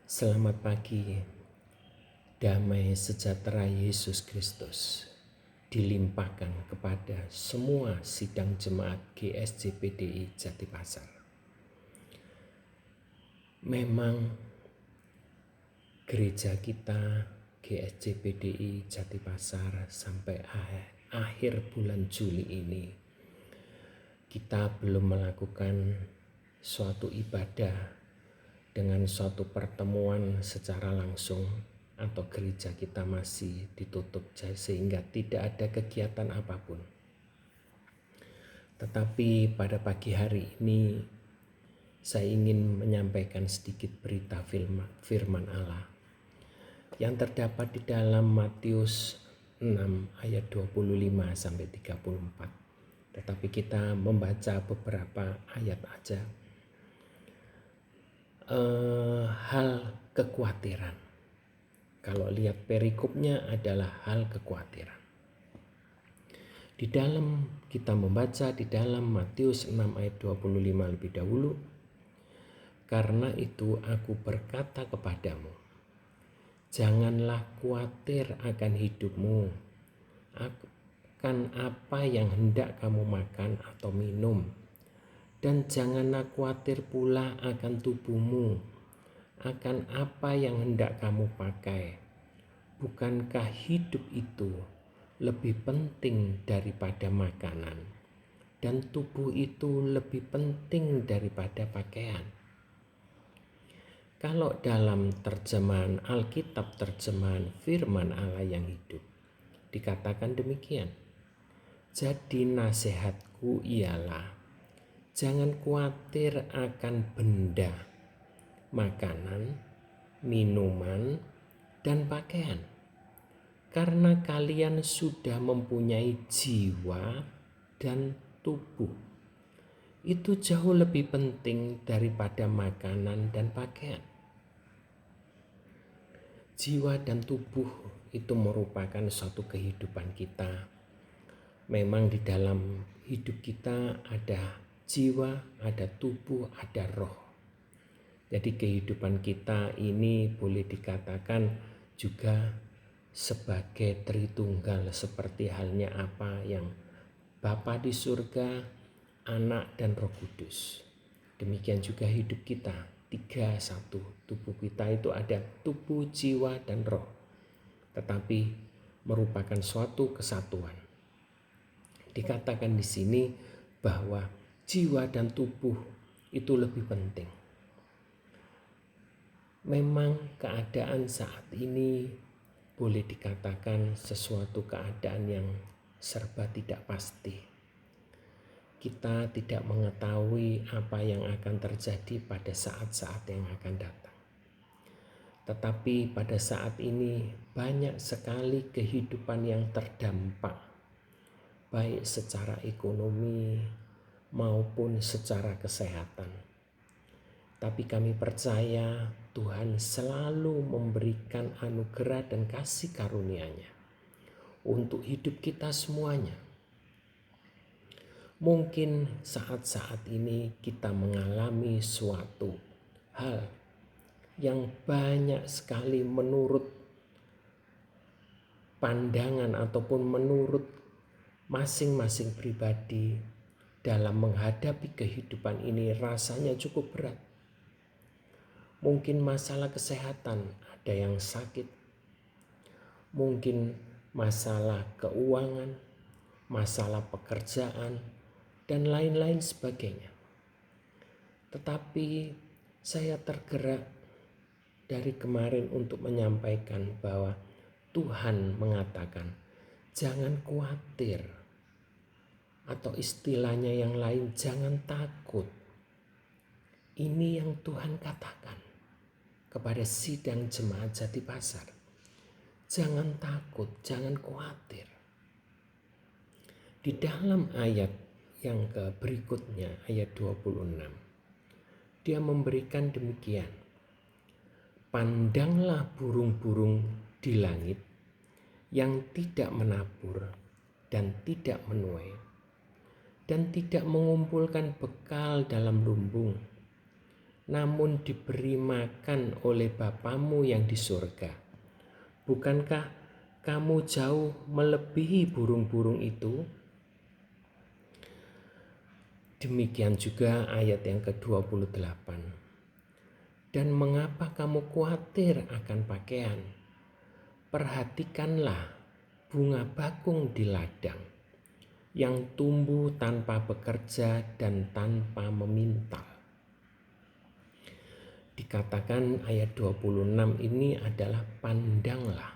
Selamat pagi, damai sejahtera Yesus Kristus dilimpahkan kepada semua sidang jemaat GSJPDI Jatipasar. Memang gereja kita GSJPDI Jatipasar sampai akhir bulan Juli ini kita belum melakukan suatu ibadah dengan suatu pertemuan secara langsung, atau gereja kita masih ditutup sehingga tidak ada kegiatan apapun. Tetapi pada pagi hari ini saya ingin menyampaikan sedikit berita firman Allah yang terdapat di dalam Matius 6 ayat 25 sampai 34. Tetapi kita membaca beberapa ayat aja. Hal kekhawatiran. Kalau lihat perikopnya adalah hal kekhawatiran. Di dalam kita membaca di dalam Matius 6 ayat 25 lebih dahulu. Karena itu aku berkata kepadamu, janganlah khawatir akan hidupmu, akan apa yang hendak kamu makan atau minum. Dan janganlah khawatir pula akan tubuhmu, akan apa yang hendak kamu pakai. Bukankah hidup itu lebih penting daripada makanan, dan tubuh itu lebih penting daripada pakaian? Kalau dalam terjemahan Alkitab, terjemahan firman Allah yang hidup, dikatakan demikian. Jadi nasihatku ialah, jangan khawatir akan benda, makanan, minuman, dan pakaian. Karena kalian sudah mempunyai jiwa dan tubuh. Itu jauh lebih penting daripada makanan dan pakaian. Jiwa dan tubuh itu merupakan suatu kehidupan kita. Memang di dalam hidup kita ada jiwa, ada tubuh, ada roh. Jadi kehidupan kita ini boleh dikatakan juga sebagai Tritunggal, seperti halnya apa yang Bapa di surga, Anak dan Roh Kudus. Demikian juga hidup kita, 3-1. Tubuh kita itu ada tubuh, jiwa, dan roh. Tetapi merupakan suatu kesatuan. Dikatakan di sini bahwa jiwa dan tubuh itu lebih penting. Memang keadaan saat ini boleh dikatakan sesuatu keadaan yang serba tidak pasti. Kita tidak mengetahui apa yang akan terjadi pada saat-saat yang akan datang. Tetapi pada saat ini banyak sekali kehidupan yang terdampak, baik secara ekonomi maupun secara kesehatan. Tapi kami percaya Tuhan selalu memberikan anugerah dan kasih karunia-Nya untuk hidup kita semuanya. Mungkin saat-saat ini kita mengalami suatu hal yang banyak sekali menurut pandangan ataupun menurut masing-masing pribadi dalam menghadapi kehidupan ini rasanya cukup berat. Mungkin masalah kesehatan, ada yang sakit. Mungkin masalah keuangan, masalah pekerjaan, dan lain-lain sebagainya. Tetapi saya tergerak dari kemarin untuk menyampaikan bahwa Tuhan mengatakan, jangan khawatir, atau istilahnya yang lain, jangan takut. Ini yang Tuhan katakan kepada sidang jemaat Jatipasar. Jangan takut, jangan khawatir. Di dalam ayat yang berikutnya, ayat 26, dia memberikan demikian. Pandanglah burung-burung di langit yang tidak menabur dan tidak menuai dan tidak mengumpulkan bekal dalam lumbung. namun diberi makan oleh Bapamu yang di surga. Bukankah kamu jauh melebihi burung-burung itu? Demikian juga ayat yang ke-28. Dan mengapa kamu khawatir akan pakaian? Perhatikanlah bunga bakung di ladang yang tumbuh tanpa bekerja dan tanpa memintal. Dikatakan ayat 26 ini adalah pandanglah,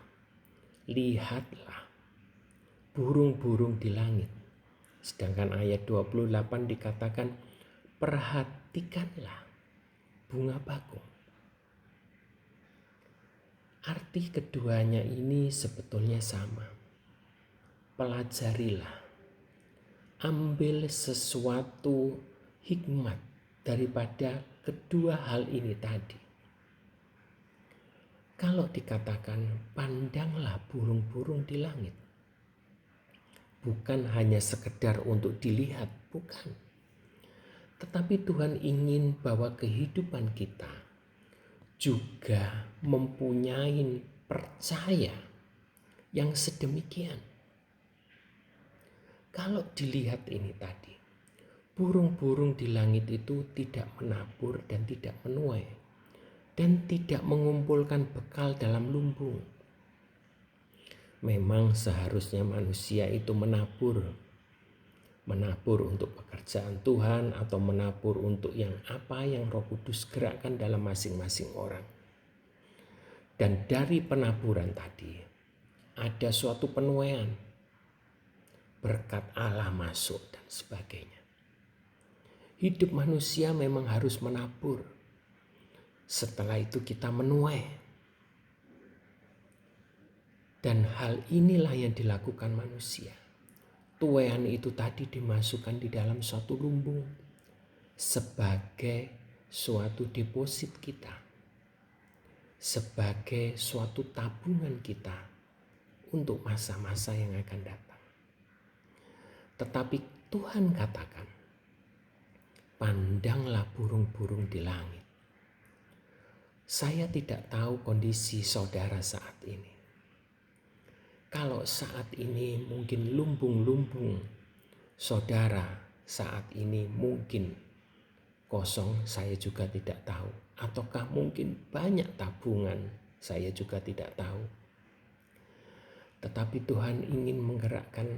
lihatlah burung-burung di langit. Sedangkan ayat 28 dikatakan perhatikanlah bunga bakung. Arti keduanya ini sebetulnya sama. Pelajarilah, ambil sesuatu hikmat daripada kedua hal ini tadi. Kalau dikatakan pandanglah burung-burung di langit, bukan hanya sekedar untuk dilihat, bukan. Tetapi Tuhan ingin bahwa kehidupan kita juga mempunyai percaya yang sedemikian. Kalau dilihat ini tadi, burung-burung di langit itu tidak menabur dan tidak menuai dan tidak mengumpulkan bekal dalam lumbung. Memang seharusnya manusia itu menabur untuk pekerjaan Tuhan atau menabur untuk yang Roh Kudus gerakkan dalam masing-masing orang. Dan dari penaburan tadi ada suatu penuaian, berkat Allah masuk dan sebagainya. Hidup manusia memang harus menabur. Setelah itu kita menuai. Dan hal inilah yang dilakukan manusia. Tuaian itu tadi dimasukkan di dalam suatu lumbung sebagai suatu deposit kita, sebagai suatu tabungan kita untuk masa-masa yang akan datang. Tetapi Tuhan katakan, pandanglah burung-burung di langit. Saya tidak tahu kondisi saudara saat ini. Kalau saat ini mungkin lumbung-lumbung saudara saat ini mungkin kosong, saya juga tidak tahu. Ataukah mungkin banyak tabungan, saya juga tidak tahu. Tetapi Tuhan ingin menggerakkan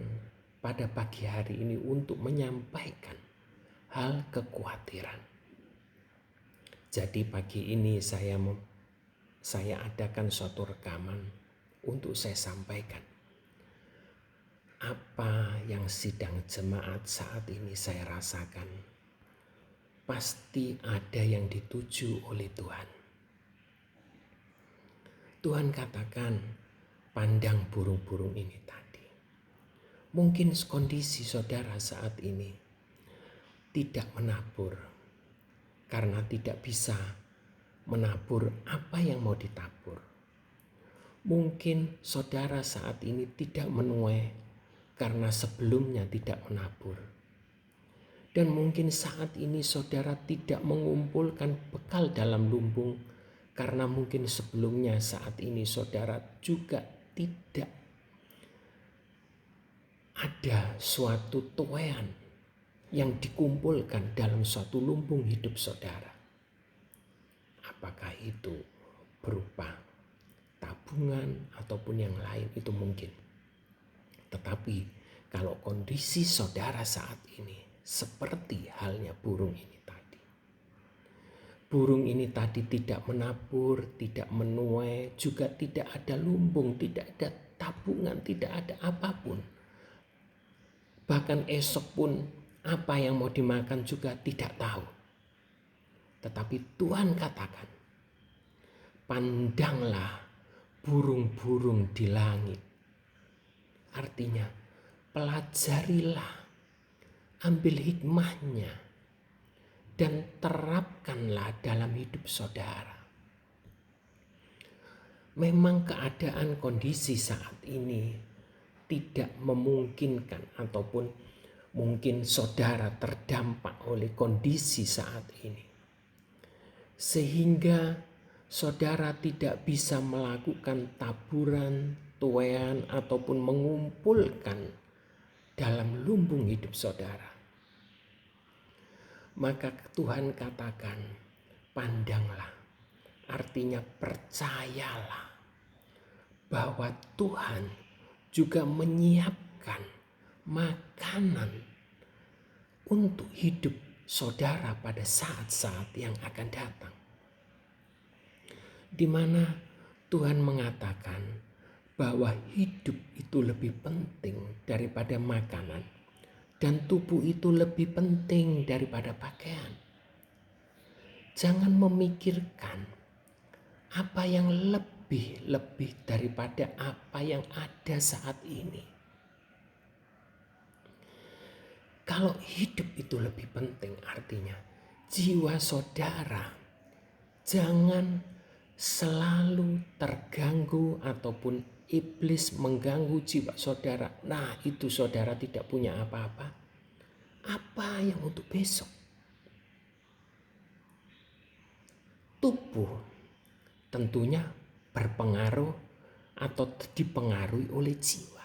pada pagi hari ini untuk menyampaikan hal kekhawatiran. Jadi pagi ini saya adakan suatu rekaman untuk saya sampaikan apa yang sidang jemaat saat ini saya rasakan. Pasti ada yang dituju oleh Tuhan. Tuhan katakan, pandang burung-burung ini tadi. Mungkin kondisi saudara saat ini tidak menabur karena tidak bisa menabur apa yang mau ditabur. Mungkin saudara saat ini tidak menuai karena sebelumnya tidak menabur. Dan mungkin saat ini saudara tidak mengumpulkan bekal dalam lumbung karena mungkin sebelumnya saat ini saudara juga tidak ada suatu tuaian yang dikumpulkan dalam suatu lumbung hidup saudara. Apakah itu berupa tabungan ataupun yang lain, itu mungkin. Tetapi kalau kondisi saudara saat ini seperti halnya burung ini tadi. Burung ini tadi tidak menabur, tidak menuai, juga tidak ada lumbung, tidak ada tabungan, tidak ada apapun. Bahkan esok pun apa yang mau dimakan juga tidak tahu. Tetapi Tuhan katakan, pandanglah burung-burung di langit. Artinya, pelajarilah, ambil hikmahnya, dan terapkanlah dalam hidup saudara. Memang keadaan kondisi saat ini tidak memungkinkan ataupun mungkin saudara terdampak oleh kondisi saat ini. sehingga saudara tidak bisa melakukan taburan, tuaian, ataupun mengumpulkan dalam lumbung hidup saudara. Maka Tuhan katakan, pandanglah, artinya percayalah bahwa Tuhan juga menyiapkan makanan untuk hidup saudara pada saat-saat yang akan datang. Di mana Tuhan mengatakan bahwa hidup itu lebih penting daripada makanan dan tubuh itu lebih penting daripada pakaian. Jangan memikirkan apa yang lebih daripada apa yang ada saat ini. Kalau hidup itu lebih penting, artinya jiwa saudara jangan selalu terganggu ataupun iblis mengganggu jiwa saudara. Nah, itu saudara tidak punya apa-apa. Apa yang untuk besok? Tubuh tentunya berpengaruh atau dipengaruhi oleh jiwa.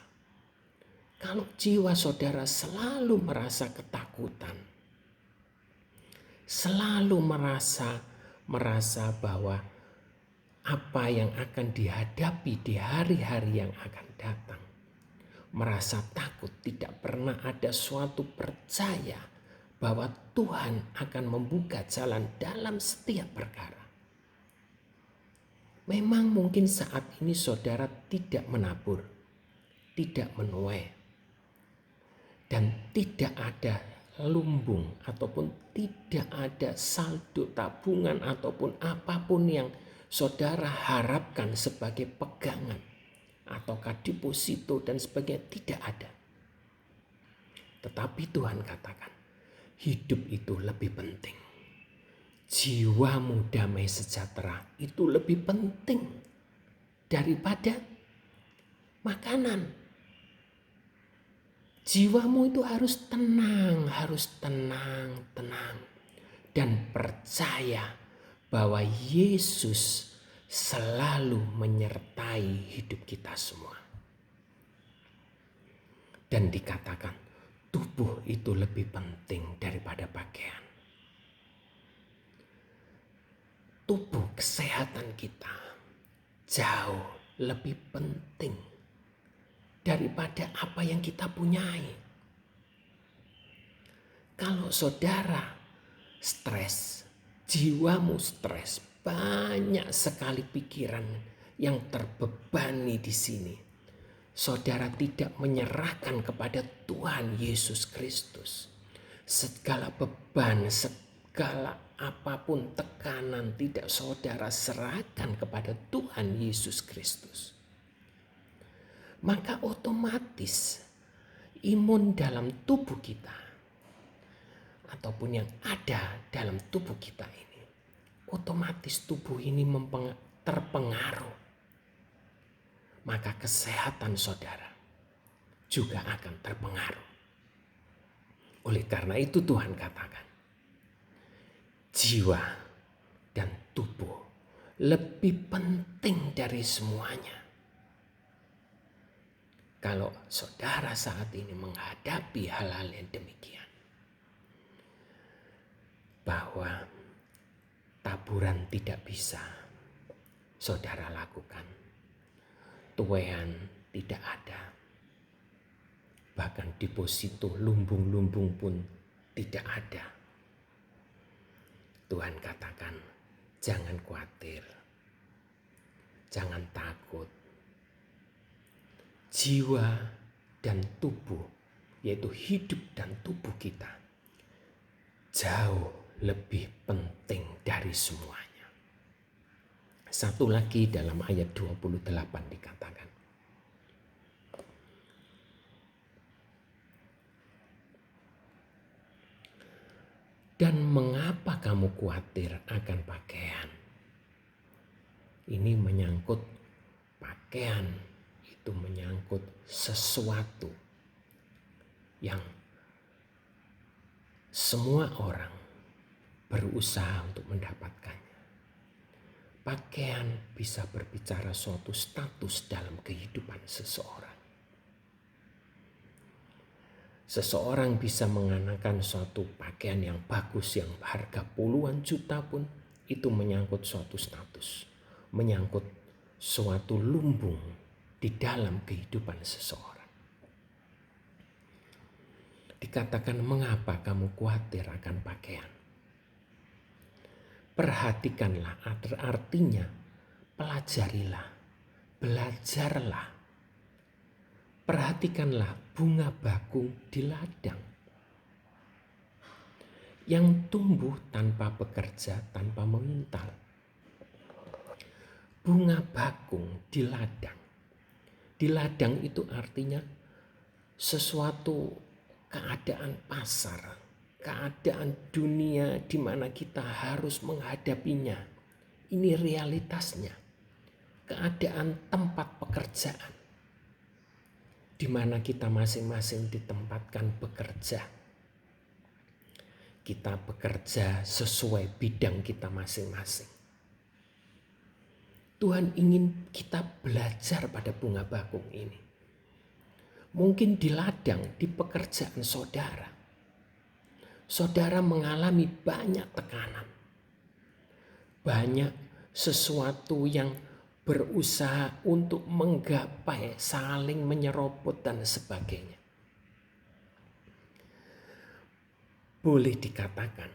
Kalau jiwa saudara selalu merasa ketakutan, selalu merasa bahwa apa yang akan dihadapi di hari-hari yang akan datang, merasa takut, tidak pernah ada suatu percaya bahwa Tuhan akan membuka jalan dalam setiap perkara. Memang mungkin saat ini saudara tidak menabur, tidak menuai, dan tidak ada lumbung ataupun tidak ada saldo tabungan ataupun apapun yang saudara harapkan sebagai pegangan ataukah deposito dan sebagainya, tidak ada. Tetapi Tuhan katakan, hidup itu lebih penting. Jiwamu damai sejahtera itu lebih penting daripada makanan. Jiwamu itu harus tenang. Dan percaya bahwa Yesus selalu menyertai hidup kita semua. Dan dikatakan tubuh itu lebih penting daripada pakaian. Tubuh, kesehatan kita jauh lebih penting daripada apa yang kita punyai. Kalau saudara stres, jiwamu stres, banyak sekali pikiran yang terbebani di sini. Saudara tidak menyerahkan kepada Tuhan Yesus Kristus. Segala beban, segala apapun tekanan tidak saudara serahkan kepada Tuhan Yesus Kristus. Maka otomatis imun dalam tubuh kita ataupun yang ada dalam tubuh kita ini, otomatis tubuh ini terpengaruh. Maka kesehatan saudara juga akan terpengaruh. Oleh karena itu Tuhan katakan, jiwa dan tubuh lebih penting dari semuanya. Kalau saudara saat ini menghadapi hal-hal yang demikian, bahwa taburan tidak bisa saudara lakukan, tuaian tidak ada, bahkan deposito lumbung-lumbung pun tidak ada. Tuhan katakan, jangan khawatir, jangan takut. Jiwa dan tubuh, yaitu hidup dan tubuh kita, jauh lebih penting dari semuanya. Satu lagi dalam ayat 28 dikatakan, dan mengapa kamu khawatir akan pakaian? Ini menyangkut pakaian, itu menyangkut sesuatu yang semua orang berusaha untuk mendapatkannya. Pakaian bisa berbicara suatu status dalam kehidupan seseorang. Seseorang bisa mengenakan suatu pakaian yang bagus, yang harga puluhan juta pun, itu menyangkut suatu status, menyangkut suatu lumbung di dalam kehidupan seseorang. Dikatakan, mengapa kamu khawatir akan pakaian? Perhatikanlah, artinya pelajarilah, belajarlah. Perhatikanlah bunga bakung di ladang yang tumbuh tanpa bekerja, tanpa memintal. Bunga bakung di ladang. Di ladang itu artinya sesuatu keadaan pasar, keadaan dunia di mana kita harus menghadapinya. Ini realitasnya. Keadaan tempat pekerjaan, di mana kita masing-masing ditempatkan bekerja. Kita bekerja sesuai bidang kita masing-masing. Tuhan ingin kita belajar pada bunga bakung ini. Mungkin di ladang, di pekerjaan saudara, saudara mengalami banyak tekanan, banyak sesuatu yang berusaha untuk menggapai, saling menyerobot dan sebagainya. Boleh dikatakan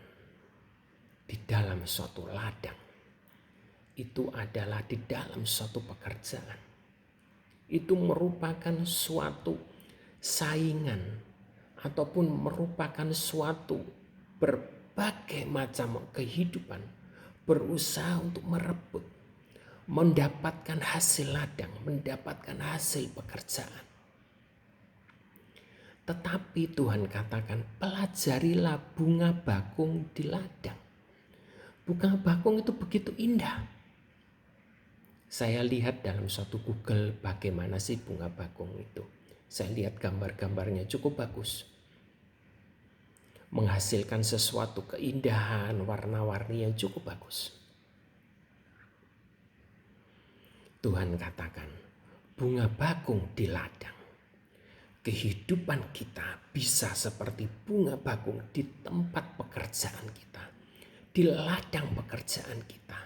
di dalam suatu ladang itu adalah di dalam suatu pekerjaan. Itu merupakan suatu saingan ataupun merupakan suatu berbagai macam kehidupan berusaha untuk merebut, mendapatkan hasil ladang, mendapatkan hasil pekerjaan. Tetapi Tuhan katakan, pelajarilah bunga bakung di ladang. Bunga bakung itu begitu indah. Saya lihat dalam suatu Google bagaimana sih bunga bakung itu. Saya lihat gambar-gambarnya cukup bagus. Menghasilkan sesuatu keindahan, warna-warni yang cukup bagus. Tuhan katakan, bunga bakung di ladang. Kehidupan kita bisa seperti bunga bakung di tempat pekerjaan kita, di ladang pekerjaan kita.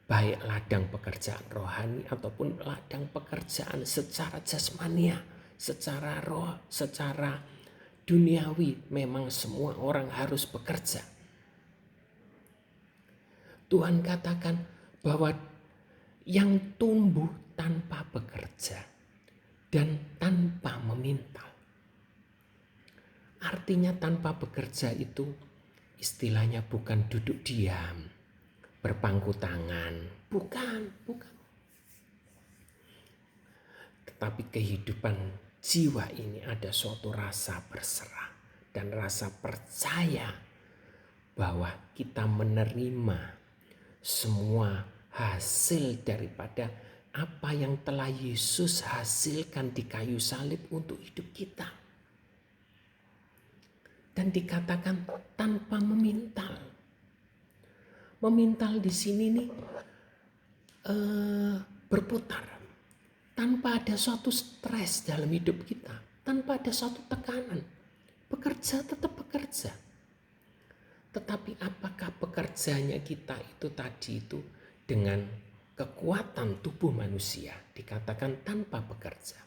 Baik ladang pekerjaan rohani ataupun ladang pekerjaan secara jasmania, secara roh, secara duniawi, memang semua orang harus bekerja. Tuhan katakan bahwa yang tumbuh tanpa bekerja dan tanpa memintal. Artinya tanpa bekerja itu istilahnya bukan duduk diam, berpangku tangan, bukan. Tetapi kehidupan jiwa ini ada suatu rasa berserah dan rasa percaya bahwa kita menerima semua hasil daripada apa yang telah Yesus hasilkan di kayu salib untuk hidup kita. Dan dikatakan tanpa memintal. Memintal di sini nih berputar. Tanpa ada suatu stres dalam hidup kita. Tanpa ada suatu tekanan. Bekerja tetap bekerja. Tetapi apakah pekerjaannya kita itu tadi itu dengan kekuatan tubuh manusia, dikatakan tanpa bekerja.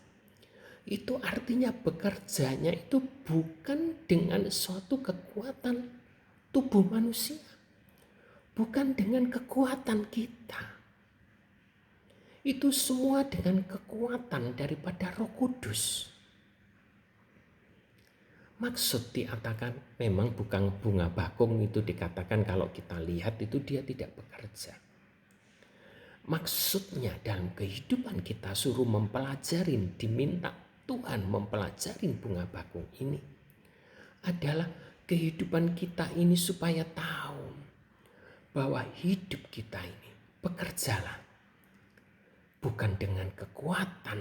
Itu artinya bekerjanya itu bukan dengan suatu kekuatan tubuh manusia. Bukan dengan kekuatan kita. Itu semua dengan kekuatan daripada Roh Kudus. Maksud dikatakan memang bukan bunga bakung itu dikatakan kalau kita lihat itu dia tidak bekerja. Maksudnya dalam kehidupan kita suruh mempelajarin, diminta Tuhan mempelajarin bunga bakung ini adalah kehidupan kita ini supaya tahu bahwa hidup kita ini bekerjalah bukan dengan kekuatan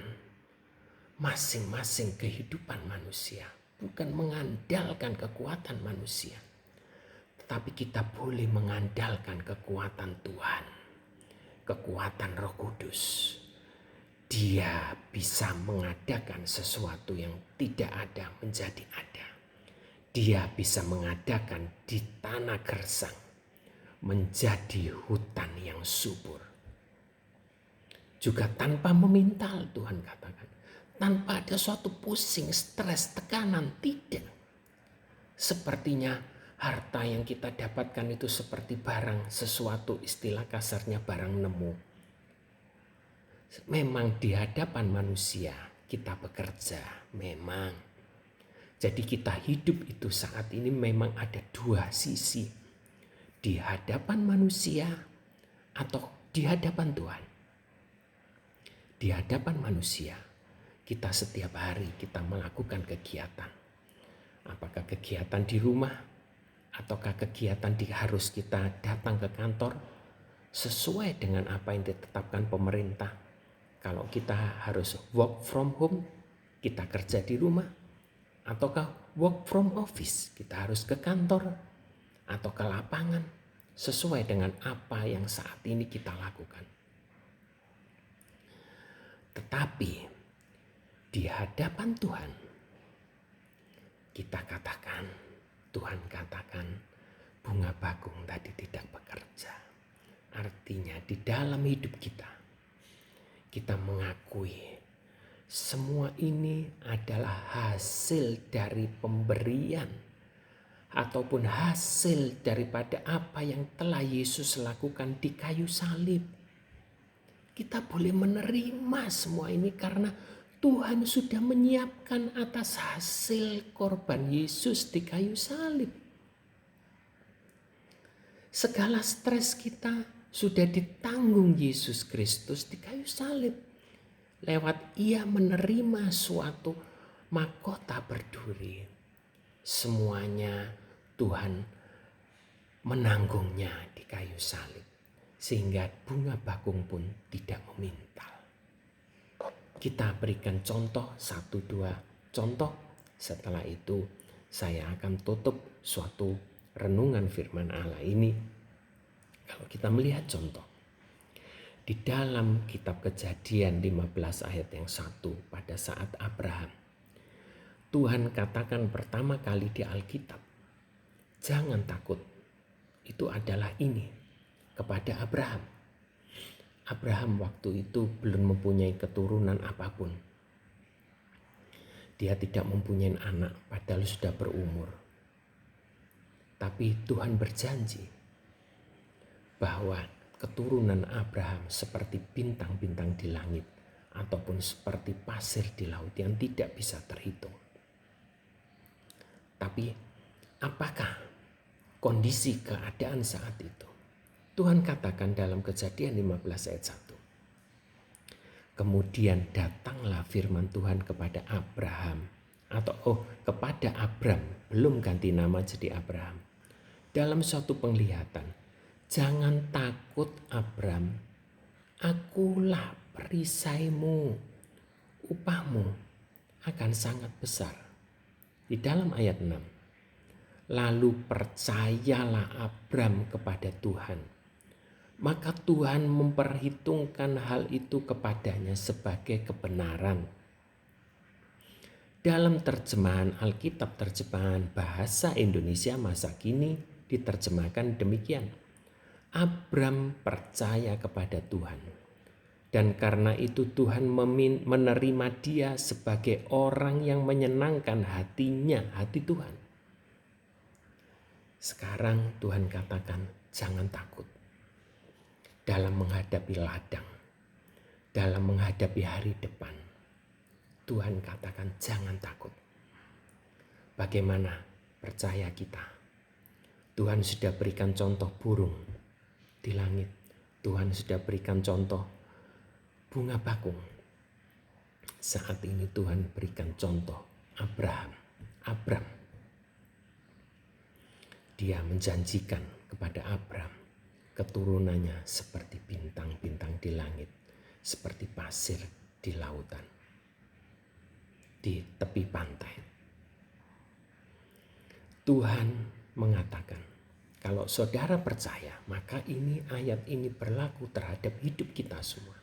masing-masing kehidupan manusia, bukan mengandalkan kekuatan manusia, tetapi kita boleh mengandalkan kekuatan Tuhan. kekuatan Roh Kudus. Dia bisa mengadakan sesuatu yang tidak ada menjadi ada. Dia bisa mengadakan di tanah gersang menjadi hutan yang subur. Juga tanpa memintal, Tuhan katakan. Tanpa ada suatu pusing, stres, tekanan, tidak. Sepertinya harta yang kita dapatkan itu seperti barang, sesuatu, istilah kasarnya barang nemu. Memang di hadapan manusia kita bekerja, memang. Jadi kita hidup itu saat ini memang ada dua sisi. Di hadapan manusia atau di hadapan Tuhan. Di hadapan manusia, kita setiap hari kita melakukan kegiatan. Apakah kegiatan di rumah, ataukah kegiatan harus kita datang ke kantor sesuai dengan apa yang ditetapkan pemerintah. Kalau kita harus work from home, kita kerja di rumah, ataukah work from office, kita harus ke kantor atau ke lapangan sesuai dengan apa yang saat ini kita lakukan. Tetapi di hadapan Tuhan, kita katakan, Tuhan katakan, bunga bakung tadi tidak bekerja. Artinya di dalam hidup kita mengakui semua ini adalah hasil dari pemberian ataupun hasil daripada apa yang telah Yesus lakukan di kayu salib. Kita boleh menerima semua ini karena Tuhan sudah menyiapkan atas hasil korban Yesus di kayu salib. Segala stres kita sudah ditanggung Yesus Kristus di kayu salib. Lewat Ia menerima suatu mahkota berduri. Semuanya Tuhan menanggungnya di kayu salib. Sehingga bunga bakung pun tidak memintal. Kita berikan contoh, 1-2 contoh. Setelah itu saya akan tutup suatu renungan firman Allah ini. Kalau kita melihat contoh. Di dalam kitab Kejadian 15 ayat yang 1 pada saat Abraham. Tuhan katakan pertama kali di Alkitab. Jangan takut. Itu adalah ini. Kepada Abraham. Abraham waktu itu belum mempunyai keturunan apapun. Dia tidak mempunyai anak padahal sudah berumur. Tapi Tuhan berjanji bahwa keturunan Abraham seperti bintang-bintang di langit ataupun seperti pasir di laut yang tidak bisa terhitung. Tapi apakah kondisi keadaan saat itu? Tuhan katakan dalam Kejadian 15 ayat 1. Kemudian datanglah firman Tuhan kepada Abraham. Kepada Abram. Belum ganti nama jadi Abraham. Dalam suatu penglihatan. Jangan takut Abram. Akulah perisaimu. Upahmu akan sangat besar. Di dalam ayat 6. Lalu percayalah Abram kepada Tuhan. Maka Tuhan memperhitungkan hal itu kepadanya sebagai kebenaran. Dalam terjemahan Alkitab terjemahan bahasa Indonesia masa kini diterjemahkan demikian. Abram percaya kepada Tuhan. Dan karena itu Tuhan menerima dia sebagai orang yang menyenangkan hatinya, hati Tuhan. Sekarang Tuhan katakan jangan takut. Dalam menghadapi ladang, dalam menghadapi hari depan, Tuhan katakan jangan takut. Bagaimana percaya kita? Tuhan sudah berikan contoh burung di langit. Tuhan sudah berikan contoh bunga bakung. Saat ini Tuhan berikan contoh Abram. Dia menjanjikan kepada Abram. Keturunannya seperti bintang-bintang di langit, seperti pasir di lautan, di tepi pantai. Tuhan mengatakan, Kalau saudara percaya, maka ayat ini berlaku terhadap hidup kita semua.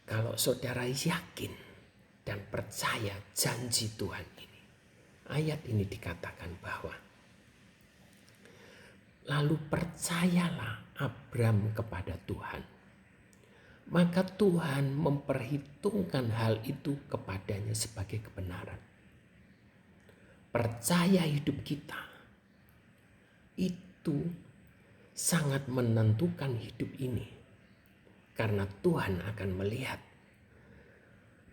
Kalau saudara yakin dan percaya janji Tuhan ini, ayat ini dikatakan bahwa lalu percayalah Abram kepada Tuhan, maka Tuhan memperhitungkan hal itu kepadanya sebagai kebenaran. Percaya hidup kita itu sangat menentukan hidup ini, karena Tuhan akan melihat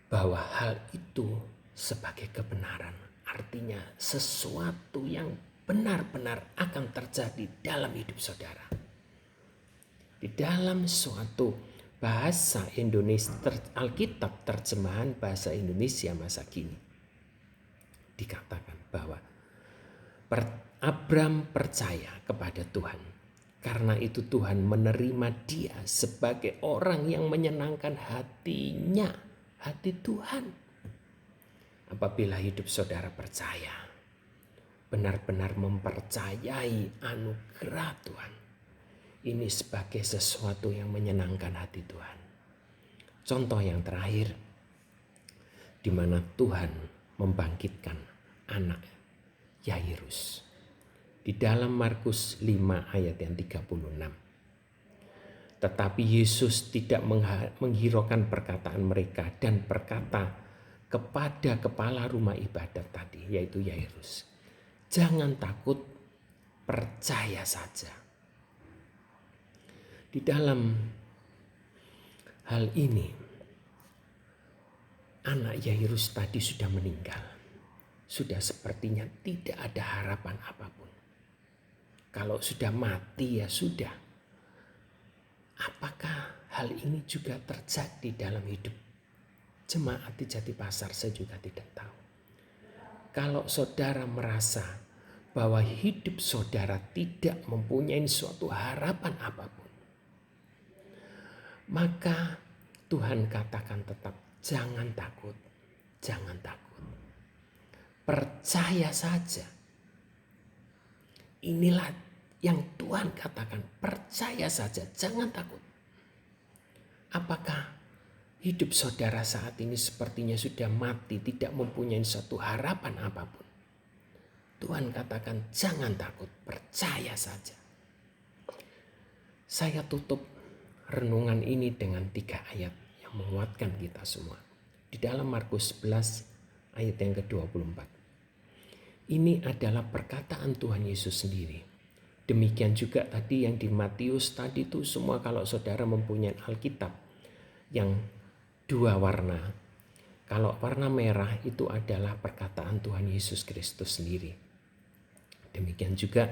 bahwa hal itu sebagai kebenaran. Artinya sesuatu yang benar-benar akan terjadi dalam hidup saudara. Di dalam suatu bahasa Indonesia, Alkitab terjemahan bahasa Indonesia masa kini, dikatakan bahwa Abram percaya kepada Tuhan. Karena itu Tuhan menerima dia sebagai orang yang menyenangkan hatinya, hati Tuhan. Apabila hidup saudara percaya, benar-benar mempercayai anugerah Tuhan, ini sebagai sesuatu yang menyenangkan hati Tuhan. Contoh yang terakhir, di mana Tuhan membangkitkan anak Yairus. Di dalam Markus 5 ayat yang 36. Tetapi Yesus tidak menghiraukan perkataan mereka dan berkata kepada kepala rumah ibadat tadi, yaitu Yairus, jangan takut, percaya saja. Di dalam hal ini, anak Yairus tadi sudah meninggal. Sudah sepertinya tidak ada harapan apapun. Kalau sudah mati ya sudah. Apakah hal ini juga terjadi dalam hidup jemaat di Jatipasar? Saya juga tidak tahu. Kalau saudara merasa bahwa hidup saudara tidak mempunyai suatu harapan apapun, maka Tuhan katakan tetap jangan takut, jangan takut. Percaya saja. Inilah yang Tuhan katakan, percaya saja, jangan takut. Apakah hidup saudara saat ini sepertinya sudah mati, tidak mempunyai suatu harapan apapun? Tuhan katakan jangan takut, percaya saja. Saya tutup renungan ini dengan 3 ayat yang menguatkan kita semua. Di dalam Markus 11 ayat yang ke-24. Ini adalah perkataan Tuhan Yesus sendiri. Demikian juga tadi yang di Matius tadi itu semua, kalau saudara mempunyai Alkitab yang 2 warna. Kalau warna merah itu adalah perkataan Tuhan Yesus Kristus sendiri. Demikian juga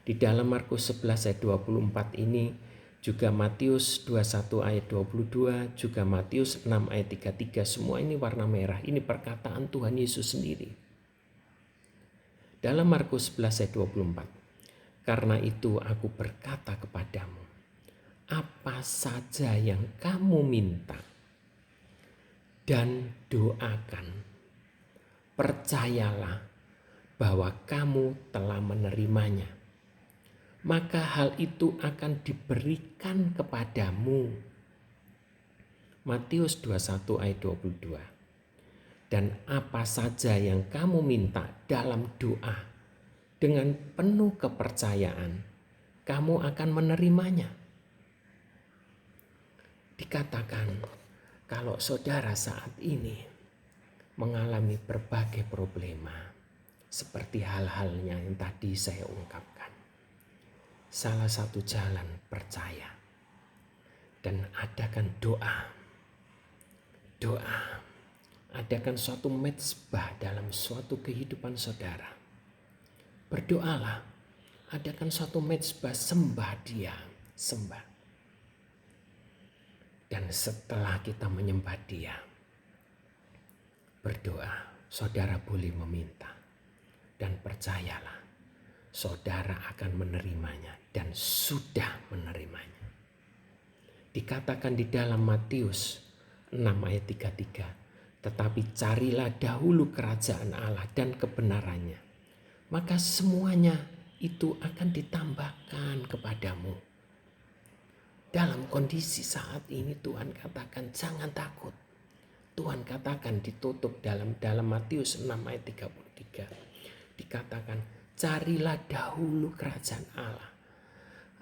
di dalam Markus 11 ayat 24 ini, juga Matius 21 ayat 22, juga Matius 6 ayat 33, semua ini warna merah. Ini perkataan Tuhan Yesus sendiri. Dalam Markus 11 ayat 24, karena itu aku berkata kepadamu, apa saja yang kamu minta dan doakan, percayalah bahwa kamu telah menerimanya, maka hal itu akan diberikan kepadamu. Matius 21 ayat 22. Dan apa saja yang kamu minta dalam doa dengan penuh kepercayaan, kamu akan menerimanya. Dikatakan kalau saudara saat ini mengalami berbagai problema, seperti hal-halnya yang tadi saya ungkapkan, salah satu jalan percaya dan adakan doa. Adakan suatu mezbah dalam suatu kehidupan saudara. Berdoalah, adakan suatu mezbah, sembah Dia, sembah. Dan setelah kita menyembah Dia, berdoa, saudara boleh meminta. Dan percayalah, saudara akan menerimanya dan sudah menerimanya. Dikatakan di dalam Matius 6 ayat 33, tetapi carilah dahulu kerajaan Allah dan kebenarannya, maka semuanya itu akan ditambahkan kepadamu. Dalam kondisi saat ini Tuhan katakan jangan takut. Tuhan katakan ditutup dalam Matius 6 ayat 33. Dikatakan carilah dahulu kerajaan Allah.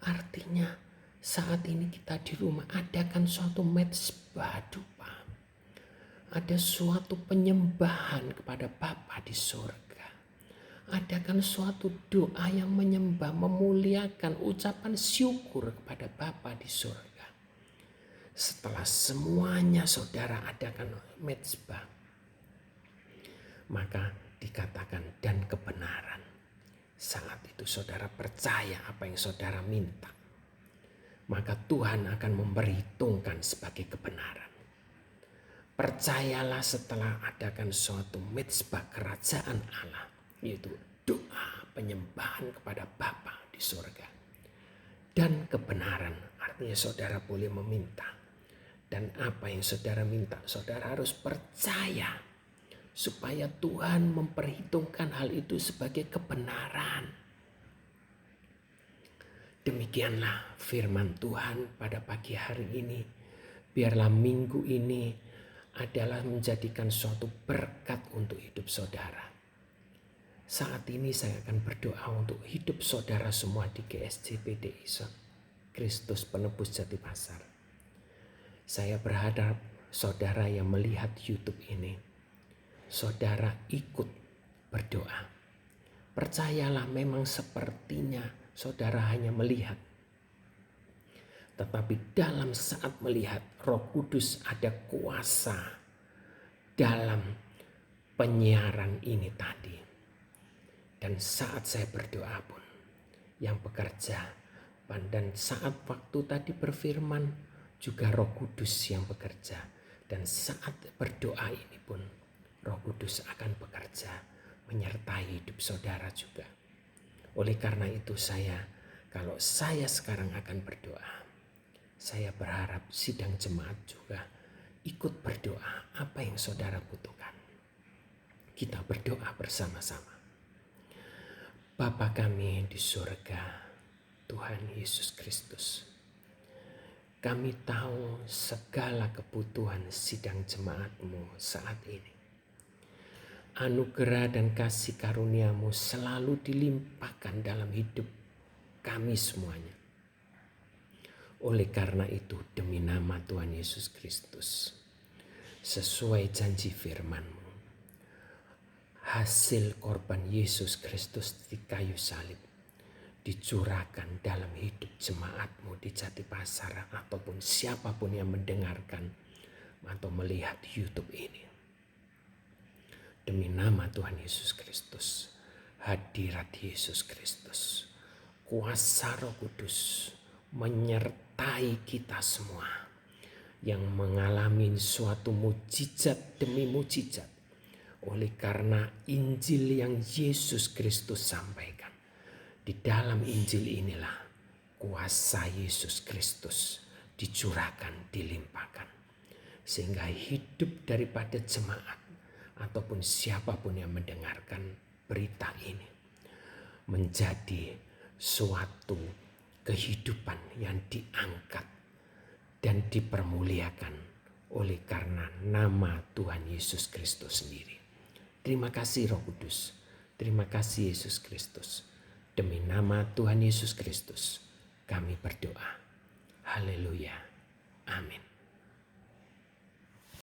Artinya saat ini kita di rumah adakan suatu mezbah dupa. Ada suatu penyembahan kepada Bapa di surga. Adakan suatu doa yang menyembah, memuliakan, ucapan syukur kepada Bapa di surga. Setelah semuanya saudara adakan mezbah, maka dikatakan dan kebenaran. Saat itu saudara percaya apa yang saudara minta, maka Tuhan akan memperhitungkan sebagai kebenaran. Percayalah setelah adakan suatu mezbah kerajaan Allah, yaitu doa penyembahan kepada Bapa di surga. Dan kebenaran, artinya saudara boleh meminta. Dan apa yang saudara minta, saudara harus percaya supaya Tuhan memperhitungkan hal itu sebagai kebenaran. Demikianlah firman Tuhan pada pagi hari ini. Biarlah minggu ini adalah menjadikan suatu berkat untuk hidup saudara. Saat ini saya akan berdoa untuk hidup saudara semua di GSJ PDI Kristus Penebus Jatipasar. Saya berharap saudara yang melihat YouTube ini, saudara ikut berdoa. Percayalah memang sepertinya saudara hanya melihat. Tetapi dalam saat melihat, Roh Kudus ada kuasa dalam penyiaran ini tadi. Dan saat saya berdoa pun yang bekerja, dan saat waktu tadi berfirman juga Roh Kudus yang bekerja. Dan saat berdoa ini pun Roh Kudus akan bekerja menyertai hidup saudara juga. Oleh karena itu kalau saya sekarang akan berdoa, saya berharap sidang jemaat juga ikut berdoa apa yang saudara butuhkan. Kita berdoa bersama-sama. Bapa kami di surga, Tuhan Yesus Kristus, kami tahu segala kebutuhan sidang jemaat-Mu saat ini. Anugerah dan kasih karunia-Mu selalu dilimpahkan dalam hidup kami semuanya. Oleh karena itu, demi nama Tuhan Yesus Kristus, sesuai janji firman-Mu, hasil korban Yesus Kristus di kayu salib dicurahkan dalam hidup jemaat-Mu di Jatipasar ataupun siapapun yang mendengarkan atau melihat YouTube ini. Demi nama Tuhan Yesus Kristus, hadirat Yesus Kristus, kuasa Roh Kudus menyertai kita semua yang mengalami suatu mujizat demi mujizat. Oleh karena Injil yang Yesus Kristus sampaikan. Di dalam Injil inilah kuasa Yesus Kristus dicurahkan, dilimpahkan. Sehingga hidup daripada jemaat ataupun siapapun yang mendengarkan berita ini menjadi suatu kehidupan yang diangkat dan dipermuliakan oleh karena nama Tuhan Yesus Kristus sendiri. Terima kasih Roh Kudus, terima kasih Yesus Kristus. Demi nama Tuhan Yesus Kristus kami berdoa. Haleluya. Amin.